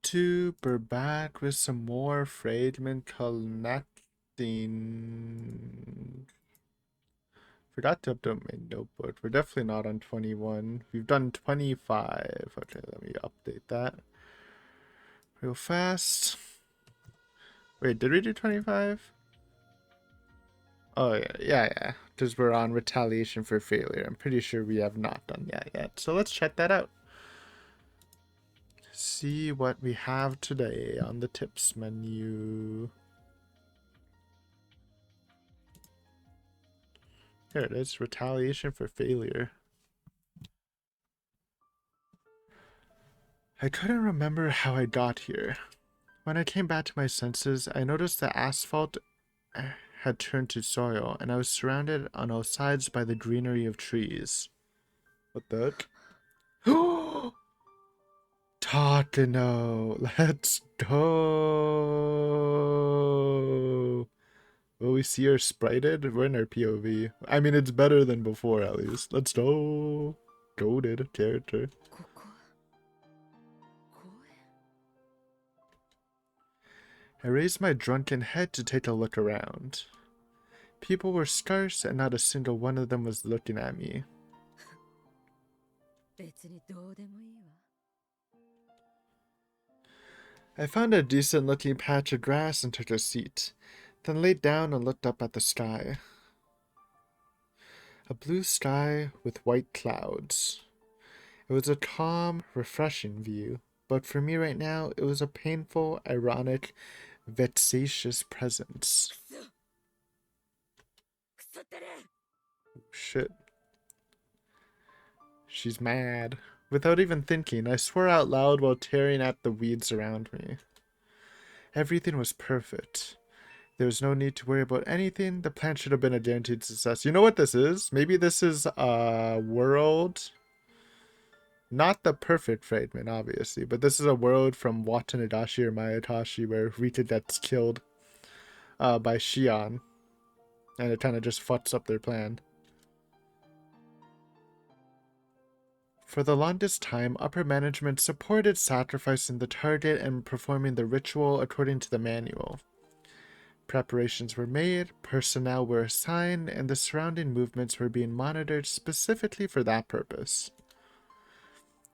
YouTube, we're back with some more fragment collecting. Forgot to update my notebook. We're definitely not on 21. We've done 25. Okay, let me update that real fast. Wait, did we do 25? Oh, yeah. Because we're on retaliation for failure. I'm pretty sure we have not done that yet. So let's check that out. See what we have today on the tips menu. Here it is, retaliation for failure. I couldn't remember how I got here. When I came back to my senses, I noticed the asphalt had turned to soil, and I was surrounded on all sides by the greenery of trees. What the heck? Takano! Let's go! Will we see her sprited? We're in our POV. I mean, it's better than before, at least. Let's go! Goated character. I raised my drunken head to take a look around. People were scarce, and not a single one of them was looking at me. I found a decent-looking patch of grass and took a seat, then laid down and looked up at the sky. A blue sky with white clouds. It was a calm, refreshing view, but for me right now, it was a painful, ironic, vexatious presence. Shit. She's mad. Without even thinking, I swore out loud while tearing at the weeds around me. Everything was perfect. There was no need to worry about anything. The plan should have been a guaranteed success. You know what this is? Maybe this is a world. Not the perfect fragment, obviously, but this is a world from Watanashi or Mayatashi where Rita gets killed by Shion. And it kind of just fucks up their plan. For the longest time, upper management supported sacrificing the target and performing the ritual according to the manual. Preparations were made, personnel were assigned, and the surrounding movements were being monitored specifically for that purpose.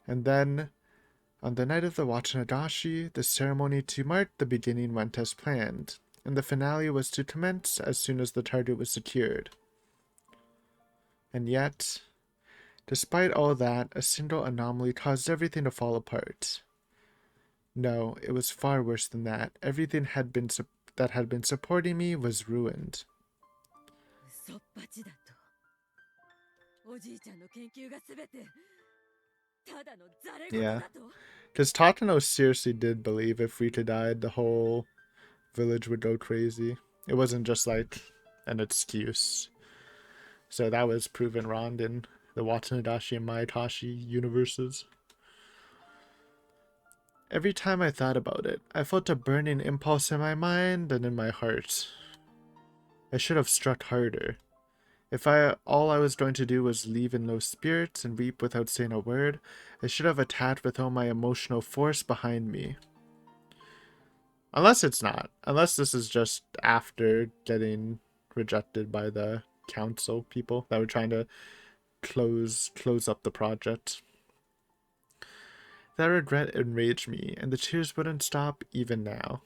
And then, on the night of the Watanashi, the ceremony to mark the beginning went as planned, and the finale was to commence as soon as the target was secured. And yet, despite all that, a single anomaly caused everything to fall apart. No, it was far worse than that. Everything that had been supporting me was ruined. Yeah, because Takano seriously did believe if Rita died, the whole village would go crazy. It wasn't just like an excuse. So that was proven wrong in the Watanashi and Mayatashi universes. Every time I thought about it, I felt a burning impulse in my mind and in my heart. I should have struck harder. If all I was going to do was leave in low spirits and weep without saying a word, I should have attacked with all my emotional force behind me. Unless it's not. Unless this is just after getting rejected by the council people that were trying to close up the project. That regret enraged me, and the tears wouldn't stop even now.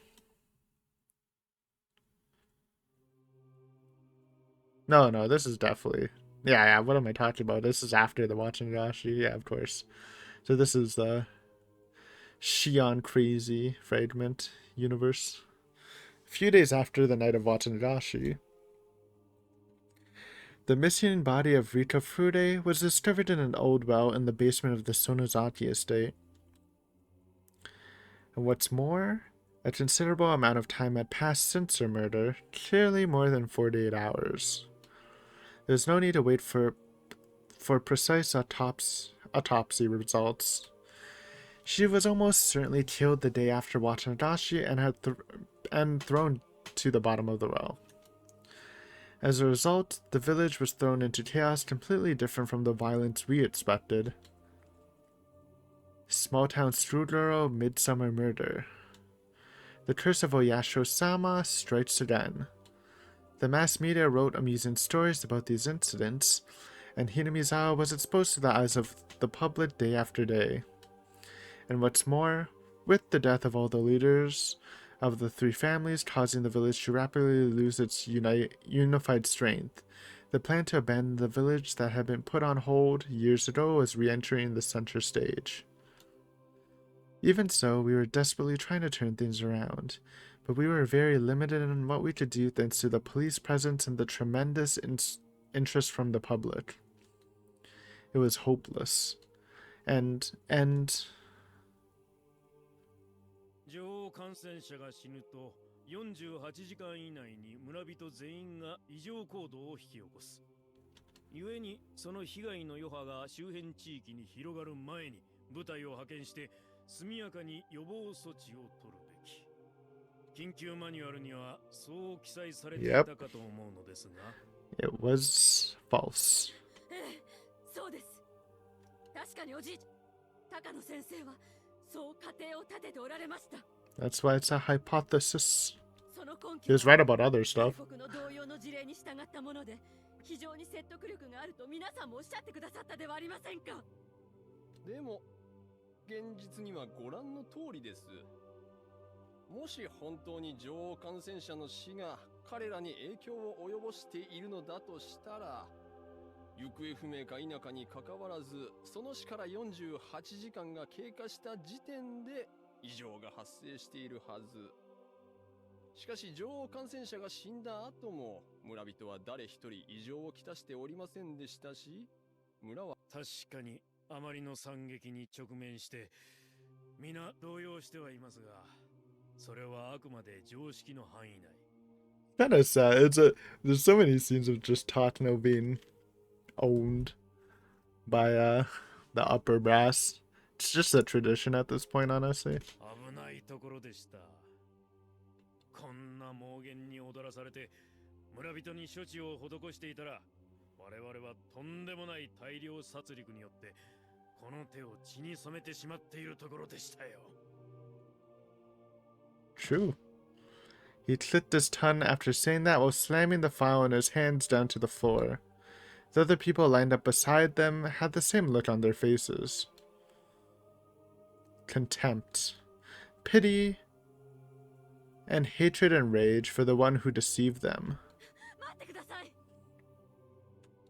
No, this is definitely... Yeah, what am I talking about? This is after the Watanashi. Yeah, of course. So this is the Shion Crazy Fragment universe. A few days after the night of Watanashi, the missing body of Rika Fude was discovered in an old well in the basement of the Sonozaki estate. And what's more, a considerable amount of time had passed since her murder, clearly more than 48 hours. There's no need to wait for precise autopsy results. She was almost certainly killed the day after Watanashi and thrown to the bottom of the well. As a result, the village was thrown into chaos completely different from the violence we expected. Small town Strudero midsummer murder. The curse of Oyasho-sama strikes again. The mass media wrote amusing stories about these incidents, and Hinamizawa was exposed to the eyes of the public day after day. And what's more, with the death of all the leaders of the three families causing the village to rapidly lose its unified strength, the plan to abandon the village that had been put on hold years ago was re-entering the center stage. Even so, we were desperately trying to turn things around, but we were very limited in what we could do thanks to the police presence and the tremendous interest from the public. It was hopeless. And 女王感染者が死ぬと48時間以内に村人全員が異常行動を引き起こす。故にその被害の余波が周辺地域に広がる前に部隊を派遣して速やかに予防措置を取るべき。緊急マニュアルにはそう記載されていたかと思うのですが。It was false. そうです。確かにおじいちゃん、高野先生はそう仮定を立てておられました。That's why it's a hypothesis. He was right about other stuff. 国の同様の事例に従ったもので、非常に説得力があると皆さんもおっしゃってくださったではありませんか。でも現実にはご覧の通りです。もし本当に女王感染者の死が彼らに影響を及ぼしているのだとしたら、行方不明か否かにかかわらず、その死から48時間が経過した時点で異常が発生しているはず。しかし女王感染者が死んだ後も村人は誰一人異常をきたしておりませんでしたし、村は確かにあまりの惨劇に直面して皆動揺してはいますが、それはあくまで常識の範囲内。Kind of sad. There's so many scenes of just Takano being owned by the upper brass. It's just a tradition at this point, honestly. 危ないところでした。こんな妄言に踊らされて村人に処置を施していたら、我々はとんでもない大量殺戮によってこの手を血に染めてしまっているところでしたよ。True. He clicked his tongue after saying that while slamming the file in his hands down to the floor. The other people lined up beside them had the same look on their faces. Contempt, pity, and hatred and rage for the one who deceived them. 待ってください。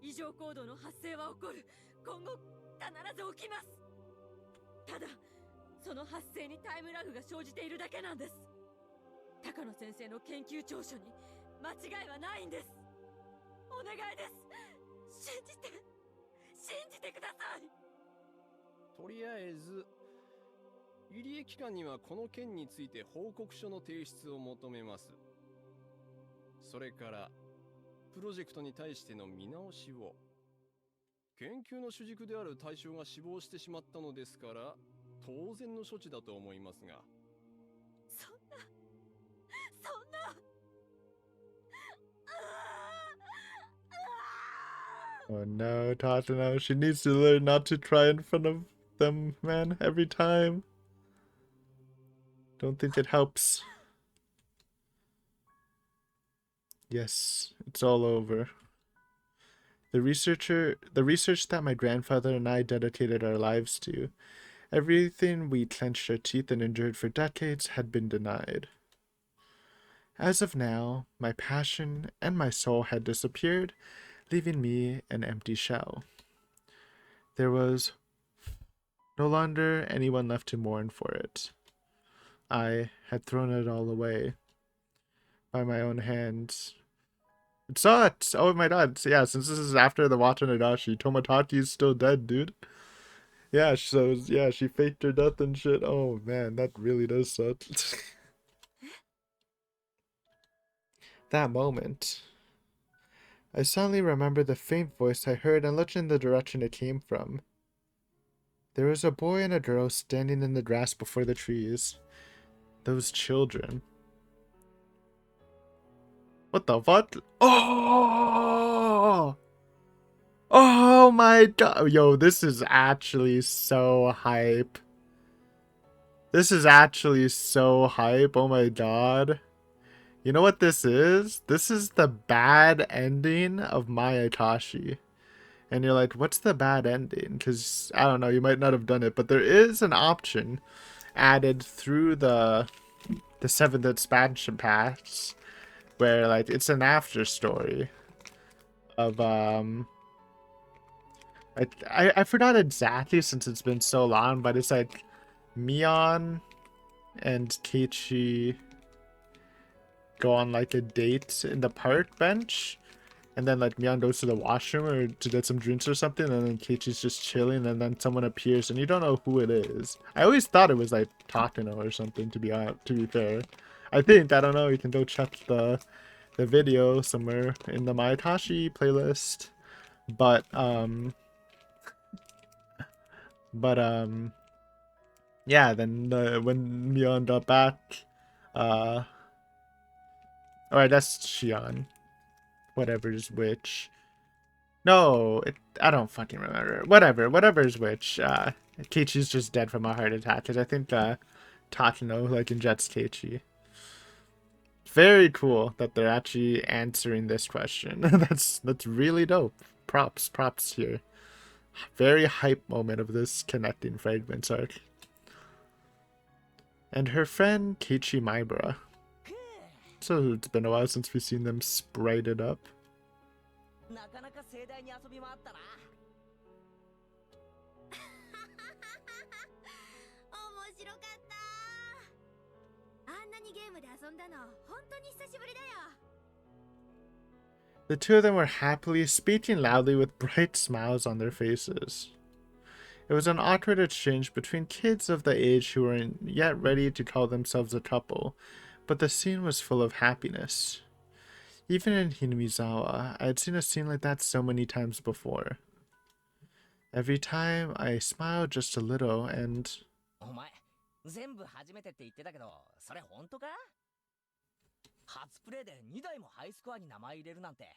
異常行動の発生は起こる。今後必ず起きます。ただ、その発生にタイムラグが生じているだけなんです。高野先生の研究調書に間違いはないんです。お願いです。信じてください。とりあえず入江機関にはこの件について報告書の提出を求めます。それからプロジェクトに対しての見直しを。研究の主軸である対象が死亡してしまったのですから当然の処置だと思いますが。そんな。Oh no, Takano. She needs to learn not to cry in front of them, man, every time. Don't think it helps. Yes, it's all over. The research that my grandfather and I dedicated our lives to, everything we clenched our teeth and endured for decades had been denied. As of now, my passion and my soul had disappeared, leaving me an empty shell. There was no longer anyone left to mourn for it. I had thrown it all away by my own hands. It sucks! Oh my god. So yeah, since this is after the Watanabe, Tomotachi is still dead, dude. Yeah, so yeah, she faked her death and shit. Oh man, that really does suck. That moment. I suddenly remembered the faint voice I heard and looked in the direction it came from. There was a boy and a girl standing in the grass before the trees. Those children. What the fuck? Oh! Oh my god. Yo, this is actually so hype. This is actually so hype. Oh my god. You know what this is? This is the bad ending of Mayatashi. And you're like, what's the bad ending? Because, I don't know, you might not have done it, but there is an option added through the 7th expansion pass where, like, it's an after story of, I forgot exactly since it's been so long, but it's like Mion and Keiichi go on, like, a date in the park bench. And then, like, Mion goes to the washroom or to get some drinks or something, and then Keiichi's just chilling, and then someone appears, and you don't know who it is. I always thought it was, like, Takano or something, to be fair. I think, I don't know, you can go check the video somewhere in the Mayatashi playlist. But, yeah, then when Mion got back, alright, that's Shion. Whatever's which. No, I don't fucking remember. Whatever's which. Keiichi's just dead from a heart attack, because I think Takano, like, injects Keiichi. Very cool that they're actually answering this question. That's really dope. Props here. Very hype moment of this connecting fragments arc. And her friend Keiichi Maibara. So it's been a while since we've seen them sprited up. なかなか盛大に遊び回ったな。面白かった。あんなにゲームで遊んだの本当に久しぶりだよ。The two of them were happily speaking loudly with bright smiles on their faces. It was an awkward exchange between kids of the age who weren't yet ready to call themselves a couple, but the scene was full of happiness. Even in Hinamizawa, I had seen a scene like that so many times before. Every time I smiled just a little and... お前、全部初めてって言ってたけど、それ本当か？初プレイで2台もハイスコアに名前入れるなんて、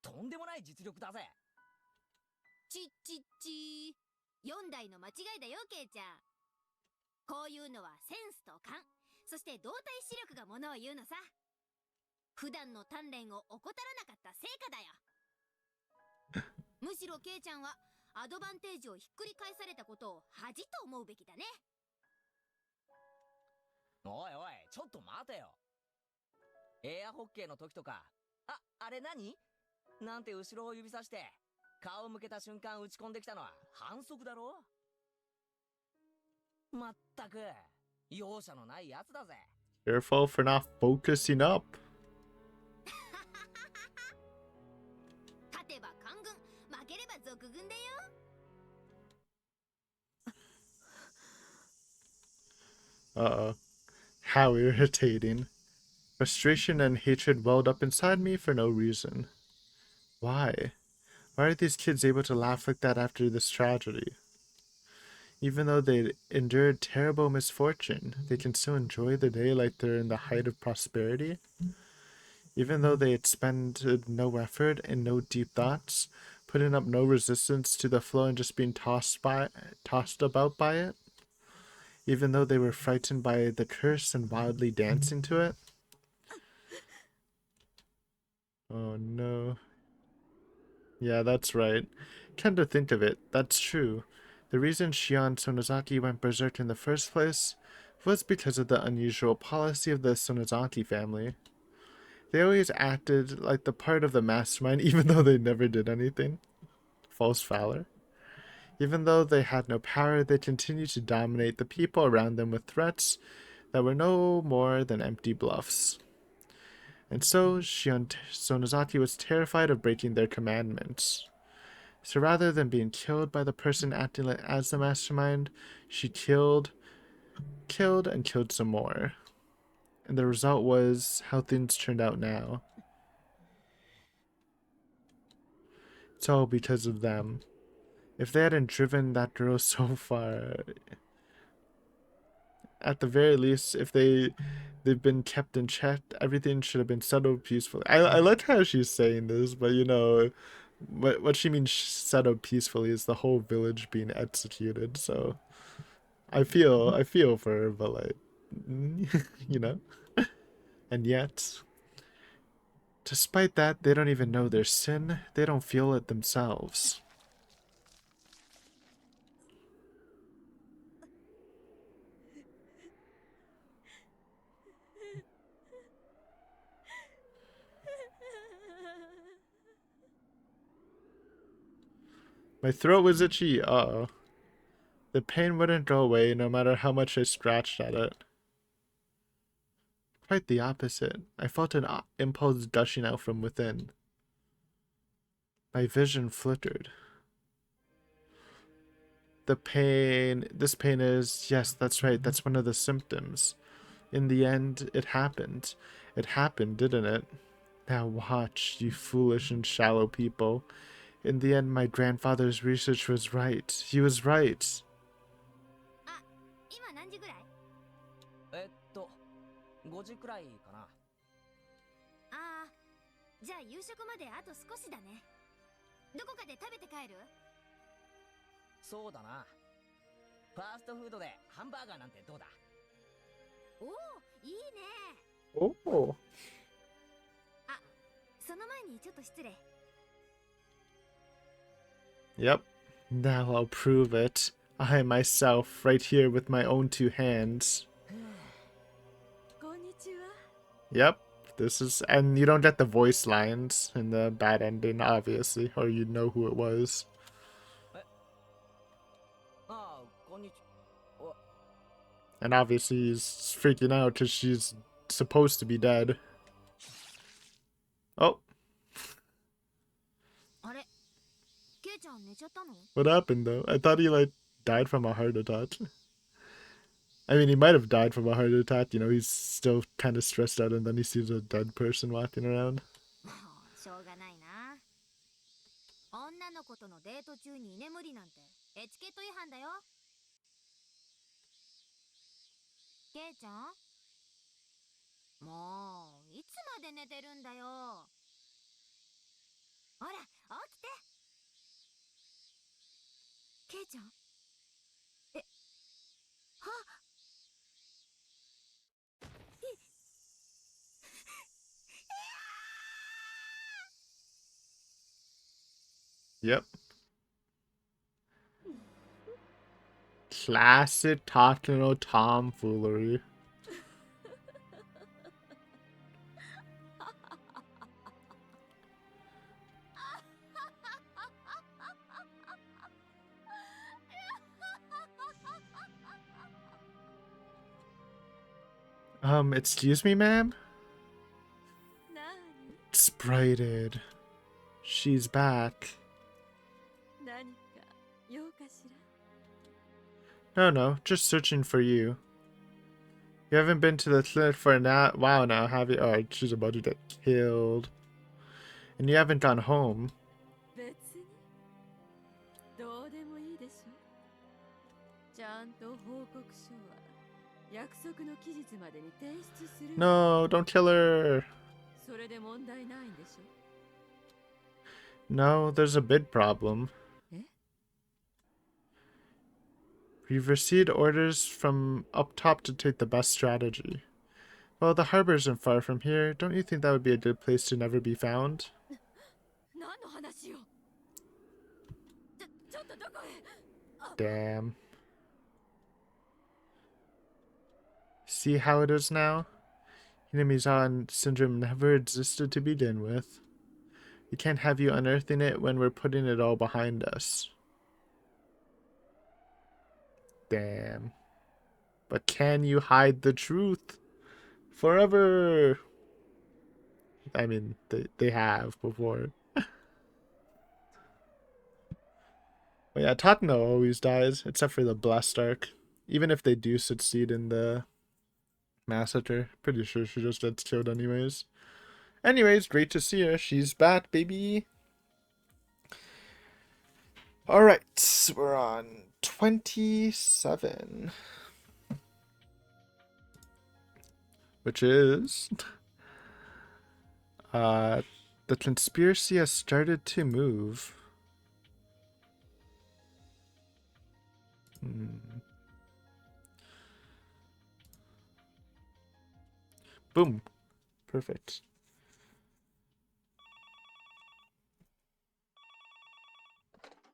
とんでもない実力だぜ。ちっ4台の間違いだよ、ケイちゃん。こういうのはセンスと勘、そして動体視力がものを言うのさ。普段の鍛錬を怠らなかった成果だよ。むしろケイちゃんはアドバンテージをひっくり返されたことを恥と思うべきだね。おいおい、ちょっと待てよ。エアホッケーの時とか、あれ何？なんて後ろを指さして、顔を向けた瞬間打ち込んできたのは反則だろ？まったく、容赦のないやつだぜ。Careful for not focusing up. 勝てば官軍、負ければ賊軍だよ。Uh-oh. How irritating. Frustration and hatred welled up inside me for no reason. Why? Why are these kids able to laugh like that after this tragedy? Even though they endured terrible misfortune, they can still enjoy the day like they're in the height of prosperity? Even though they expended no effort and no deep thoughts, putting up no resistance to the flow and just being tossed about by it? Even though they were frightened by the curse and wildly dancing to it? Oh no. Yeah, that's right. Come to think of it, that's true. The reason Shion Sonozaki went berserk in the first place was because of the unusual policy of the Sonozaki family. They always acted like the part of the mastermind even though they never did anything. False valor. Even though they had no power, they continued to dominate the people around them with threats that were no more than empty bluffs. And so, Shion Sonozaki was terrified of breaking their commandments. So rather than being killed by the person acting as the mastermind, she killed, and killed some more. And the result was how things turned out now. It's all because of them. If they hadn't driven that girl so far, at the very least, if they've been kept in check, everything should have been settled peacefully. I like how she's saying this, but you know, what she means settled peacefully is the whole village being executed, so I feel for her, but like, you know. And yet, despite that, they don't even know their sin. They don't feel it themselves. My throat was itchy. Uh-oh. The pain wouldn't go away no matter how much I scratched at it. Quite the opposite. I felt an impulse gushing out from within. My vision flickered. This pain is, yes, that's right, that's one of the symptoms. In the end, it happened. It happened, didn't it? Now watch, you foolish and shallow people. In the end, my grandfather's research was right. He was right. 今何時ぐらい？5時くらいかな。ああ、じゃあ夕食まであと少しだね。どこかで食べて帰る？そうだな。ファーストフードでハンバーガーなんてどうだ？おお、いいね。Oh. あ、その前にちょっと失礼。Yep. Now I'll prove it. I myself, right here with my own two hands. こんにちは。 Yep. This is, and you don't get the voice lines in the bad ending, obviously, or you know who it was. ああ、こんにちは。 And obviously he's freaking out because she's supposed to be dead. Oh, あれ、ケイちゃん寝ちゃったの？ what happened though? I thought he like died from a heart attack. I mean, he might have died from a heart attack. You know, he's still kind of stressed out and then he sees a dead person walking around. もうしょうがないな。女の子とのデート中に居眠りなんてエチケット違反だよ。ケイちゃん？もういつまで寝てるんだよ。ほら、起きて。ケイちゃん？え、はっ。Yep. Classic Takano tomfoolery. Excuse me, ma'am? なに？ Sprited. She's back. 何か用かしら？ No, no, just searching for you. You haven't been to the clinic for a while now, have you? Oh, she's about to get killed. And you haven't gone home. 別にどうでもいいでしょ。ちゃんと報告書は約束の期日までに提出する。 No, don't kill her. それで問題ないんでしょ。 No, there's a big problem. Eh? We've received orders from up top to take the best strategy. Well, the harbor isn't far from here. Don't you think that would be a good place to never be found? 何の話よ。ちょっとどこへ。 Damn. See how it is now? Hinamizawa syndrome never existed to begin with. We can't have you unearthing it when we're putting it all behind us. Damn. But can you hide the truth? Forever! I mean, they have before. But yeah, Takano always dies, except for the Blessed arc. Even if they do succeed in the massacre, pretty sure she just gets killed anyways. Anyways, great to see her. She's back, baby. Alright, we're on 27. Which is... the conspiracy has started to move. Boom. Perfect.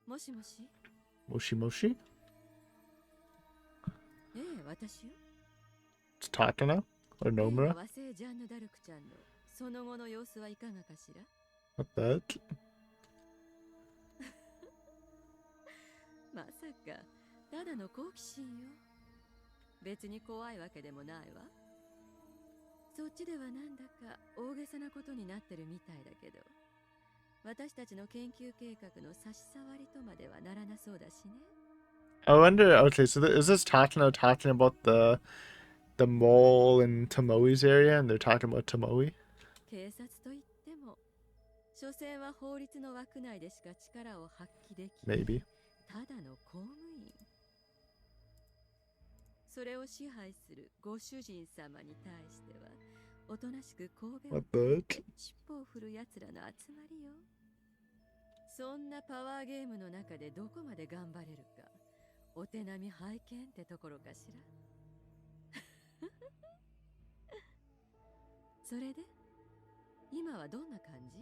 もしもし。 Moshi Moshi? ええ、私よ。 It's Takano? Or 例の Nomura? 和製ジャンヌ・ダルクちゃんのその後の様子はいかがかしら。 What that? まさかただの好奇心よ。別に怖いわけでもないわ。そっちではなんだか大げさなことになってるみたいだけど、私たちの研究計画の差し障りとまではならなそうだしね。 I wonder. Okay, so is this Takano talking about the mole in Tomoe's area, and they're talking about Tomoe? 警察といっても所詮は法律の枠内でしか力を発揮できない Maybe. ただの公務員。それを支配するご主人様に対してはおとなしく神戸を What the? 尻尾を振る奴らの集まりよ。そんなパワーゲームの中でどこまで頑張れるかお手並み拝見ってところかしら。それで今はどんな感じ？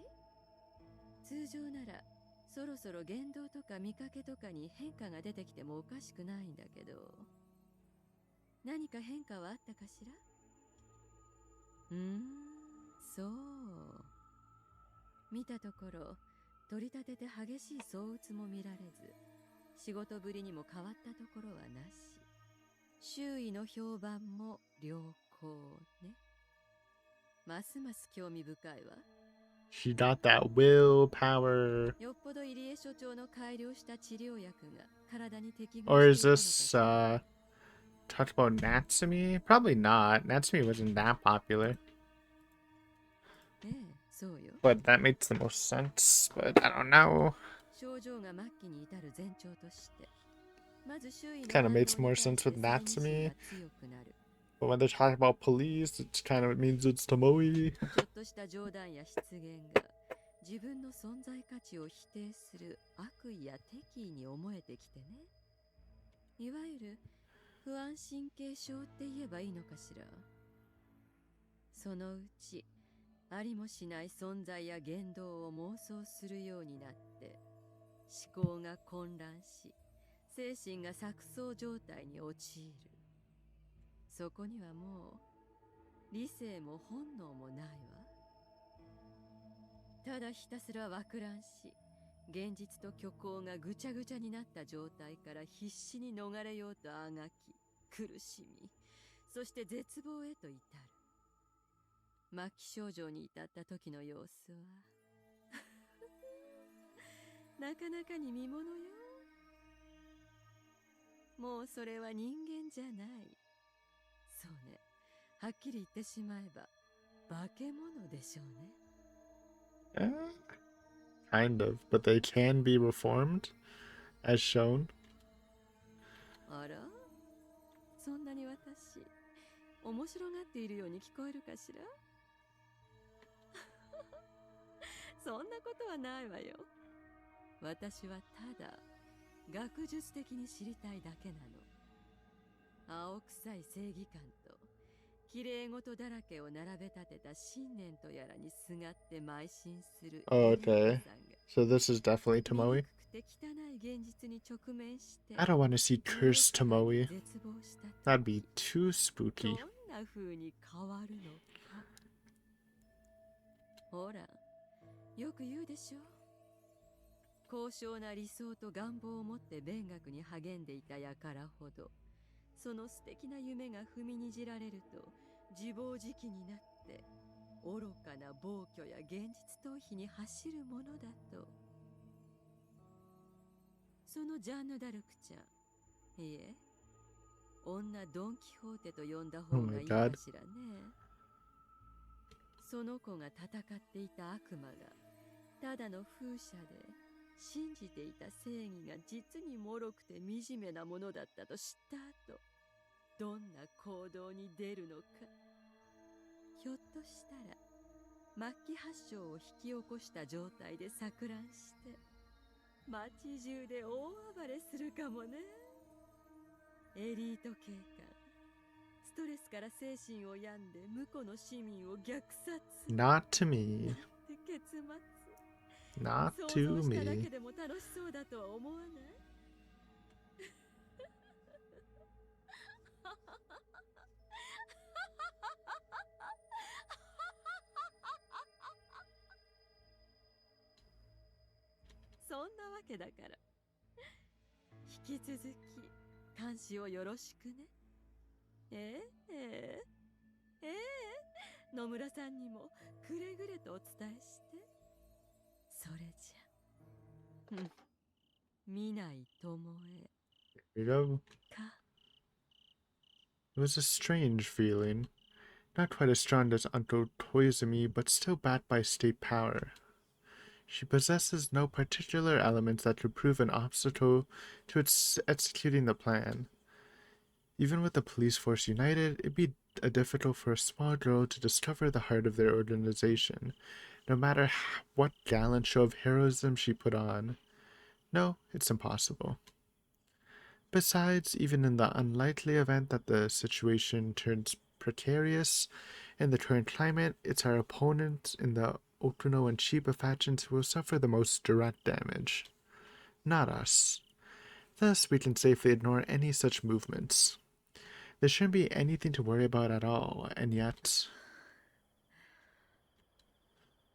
通常ならそろそろ言動とか見かけとかに変化が出てきてもおかしくないんだけど、何か変化はあったかしら？そう。見たところ取り立てて激しい相打つも見られず、仕事ぶりにも変わったところはなし、周囲の評判も良好ね。ますます興味深いわ。 She got that willpower. よっぽど入江所長の改良した治療薬が体に適合 Or し is ていたのか this しら。 talked about Natsumi? Probably not. Natsumi wasn't that popular. ええ、そうよ。 But that makes the most sense. But I don't know. 症状が末期に至る前兆として、まず周囲の Kind 反 of 応に makes 対 more して sense with 再認識 Natsumi. が強くなる。 But when they're talking about police, it kind of means it's Tomoe. ちょっとした冗談や失言が自分の存在価値を否定する悪意や敵意に思えてきてね。いわゆる不安神経症って言えばいいのかしら。そのうちありもしない存在や言動を妄想するようになって思考が混乱し精神が錯綜状態に陥る。そこにはもう理性も本能もないわ。ただひたすら錯乱し現実と虚構がぐちゃぐちゃになった状態から必死に逃れようとあがき苦しみ、そして絶望へと至る。末期症状に至った時の様子はなかなかに見ものよ。もうそれは人間じゃない。そうね、はっきり言ってしまえば化け物でしょうね。 Kind of. But they can be reformed, as shown. あら、そんなに私面白がっているように聞こえるかしら。そんなことはないわよ。私はただ学術的に知りたいだけなの。青臭い正義感と綺麗事だらけを並べ立てた信念とやらにすがって邁進する Oh, エリート okay. さんが So this is definitely 醜 Tomoe. くて汚い現実に直面して I don't want to see cursed Tomoe. 絶望した時 That'd be too ど spooky. んな風に変わるのか。ほら、よく言うでしょ。高尚な理想と願望を持って勉学に励んでいた輩ほど、その素敵な夢が踏みにじられると自暴自棄になって愚かな暴挙や現実逃避に走るものだと。そのジャンヌ・ダルクちゃん、いえ、女ドン・キホーテと呼んだ方 Oh が my いいか god. しらね。その子が戦っていた悪魔がただの風車で信じていた正義が実に脆くて惨めなものだったと知った後、どんな行動に出るのか。ひょっとしたら末期発症を引き起こした状態で錯乱して街中で大暴れするかもね。エリート警官、スストレスから精神を病んで無辜の市民を虐殺。 Not to me. なんて結末。 Not 想 to 像しただ me. けでも楽しそうだとは思わない？そんなわけだから引き続き監視をよろしくね。野村さんにもくれぐれとお伝えして。それじゃ、見ないともえ Here you go. か。 It was a strange feeling. Not quite as strong as Uncle Toizumi, but still backed by state power. She possesses no particular elements that could prove an obstacle to its executing the plan. Even with the police force united, it'd be difficult for a small girl to discover the heart of their organization, no matter what gallant show of heroism she put on. No, it's impossible. Besides, even in the unlikely event that the situation turns precarious in the current climate, it's our opponents in the Okuno and Chiba factions who will suffer the most direct damage, not us. Thus, we can safely ignore any such movements. There shouldn't be anything to worry about at all, and yet...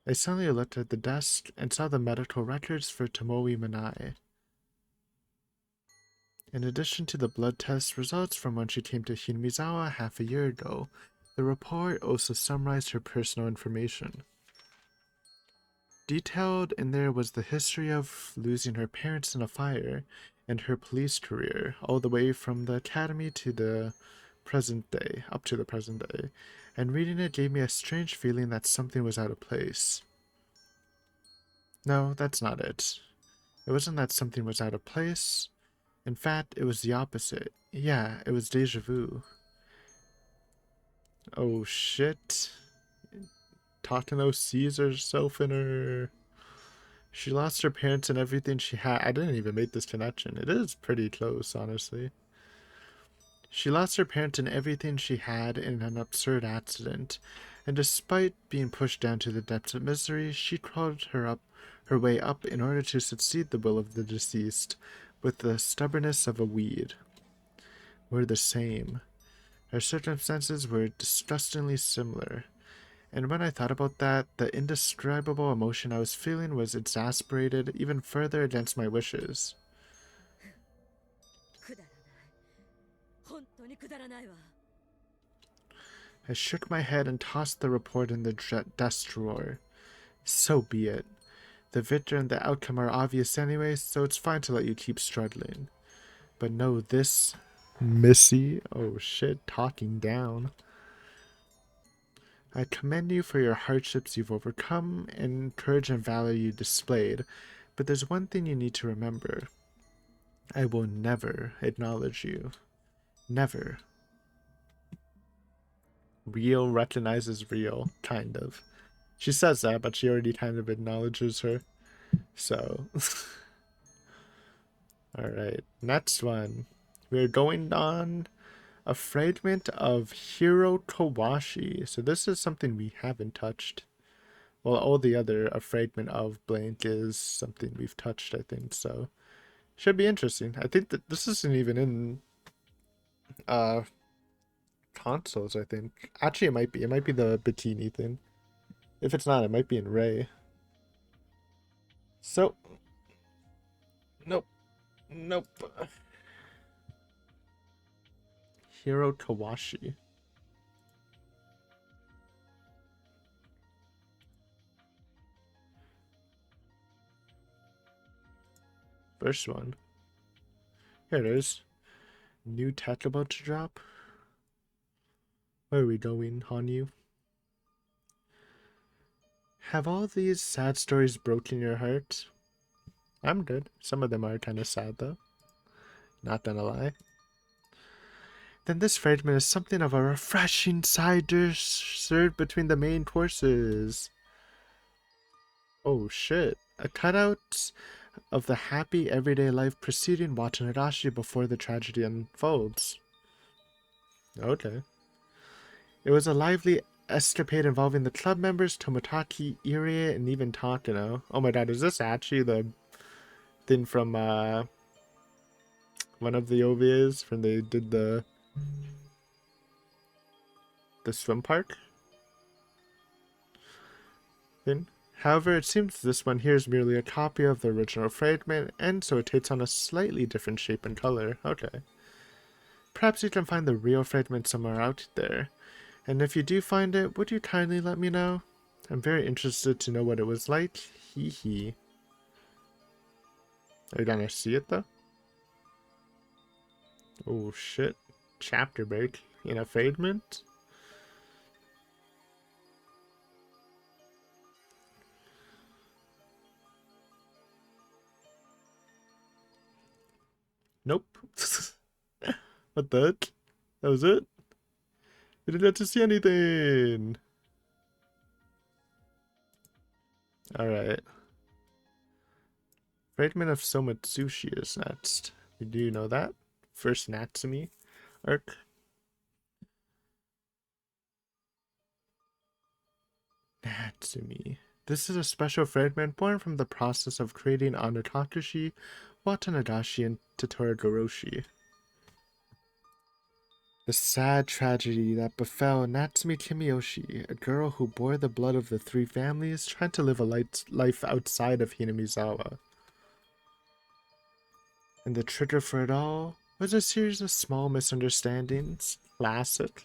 I suddenly looked at the desk and saw the medical records for Tomoe Manai. In addition to the blood test results from when she came to Hinamizawa half a year ago, the report also summarized her personal information. Detailed in there was the history of losing her parents in a fire and her police career, all the way from the academy to the present day, up to the present day, and reading it gave me a strange feeling that something was out of place. No, that's not it. It wasn't that something was out of place. In fact, it was the opposite. Yeah, it was deja vu. Oh shit. Takano sees herself in her... She lost her parents and everything she had. I didn't even make this connection. It is pretty close, honestly. She lost her parents and everything she had in an absurd accident, and despite being pushed down to the depths of misery, she crawled her way up in order to succeed the will of the deceased, with the stubbornness of a weed. We're the same. Our circumstances were disgustingly similar. And when I thought about that, the indescribable emotion I was feeling was exasperated even further against my wishes. くだらない。本当にくだらないわ。 I shook my head and tossed the report in the desk drawer. So be it. The victor and the outcome are obvious anyway, so it's fine to let you keep struggling. But no, this... Missy? Oh shit, talking down. I commend you for your hardships you've overcome and courage and valor you displayed, but there's one thing you need to remember. I will never acknowledge you. Never. Real recognizes real, kind of. She says that, but she already kind of acknowledges her. So. Alright, next one. We're going on a fragment of Hiro Kawashi. So this is something we haven't touched. Well, all the other a fragment of blank is something we've touched, I think. So should be interesting. I think that this isn't even in consoles, I think. Actually, it might be. It might be the bikini thing. If it's not, it might be in Ray. So, nope. Nope. Hiro Kawashi. First one. Here it is. New tech about to drop. Where are we going, Hanyu? Have all these sad stories broken your heart? I'm good. Some of them are kind of sad, though. Not gonna lie. Then this fragment is something of a refreshing side dish served between the main courses. Oh shit. A cutout of the happy everyday life preceding Higurashi before the tragedy unfolds. Okay. It was a lively escapade involving the club members Tomotaki, Irie, and even Takano. Oh my god, is this actually the thing from one of the OVAs when they did the swim park thing? However, it seems this one here is merely a copy of the original fragment, and so it takes on a slightly different shape and color. Okay. Perhaps you can find the real fragment somewhere out there. And if you do find it, would you kindly let me know? I'm very interested to know what it was like. Hee hee. Are you gonna see it though? Oh shit. Chapter break in a fragment? Nope. What the heck? That was it? We didn't get to see anything! Alright. Fragment of Somatsushi is next. Do you know that? First Natsumi arc. Natsumi. This is a special fragment born from the process of creating Anotakashi, Watanagashi, and Totoragoroshi. The sad tragedy that befell Natsumi Kimiyoshi, a girl who bore the blood of the three families, trying to live a life outside of Hinamizawa. And the trigger for it all was a series of small misunderstandings. Classic.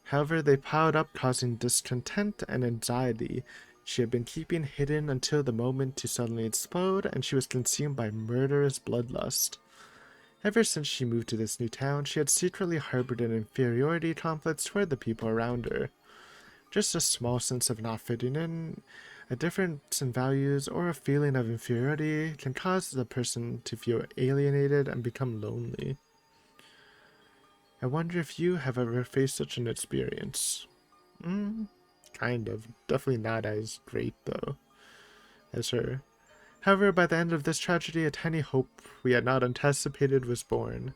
However, they piled up, causing discontent and anxiety she had been keeping hidden until the moment to suddenly explode, and she was consumed by murderous bloodlust. Ever since she moved to this new town, she had secretly harbored an inferiority complex toward the people around her. Just a small sense of not fitting in, a difference in values, or a feeling of inferiority can cause the person to feel alienated and become lonely. I wonder if you have ever faced such an experience. Kind of. Definitely not as great, though, as her. However, by the end of this tragedy, a tiny hope we had not anticipated was born.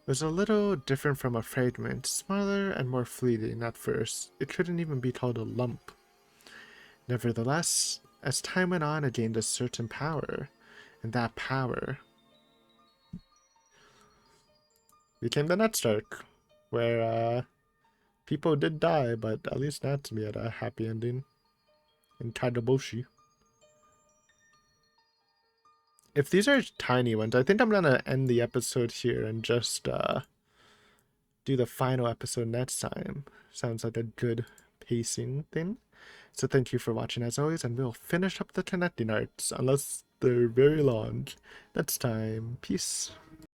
It was a little different from a fragment, smaller and more fleeting at first. It couldn't even be called a lump. Nevertheless, as time went on, it gained a certain power, and that power became the next arc, where people did die, but at least Natsumi had a happy ending in Kaidoboshi. If these are tiny ones, I think I'm gonna end the episode here and just do the final episode next time. Sounds like a good pacing thing. So thank you for watching as always, and we'll finish up the connecting arts, unless they're very long, next time. Peace.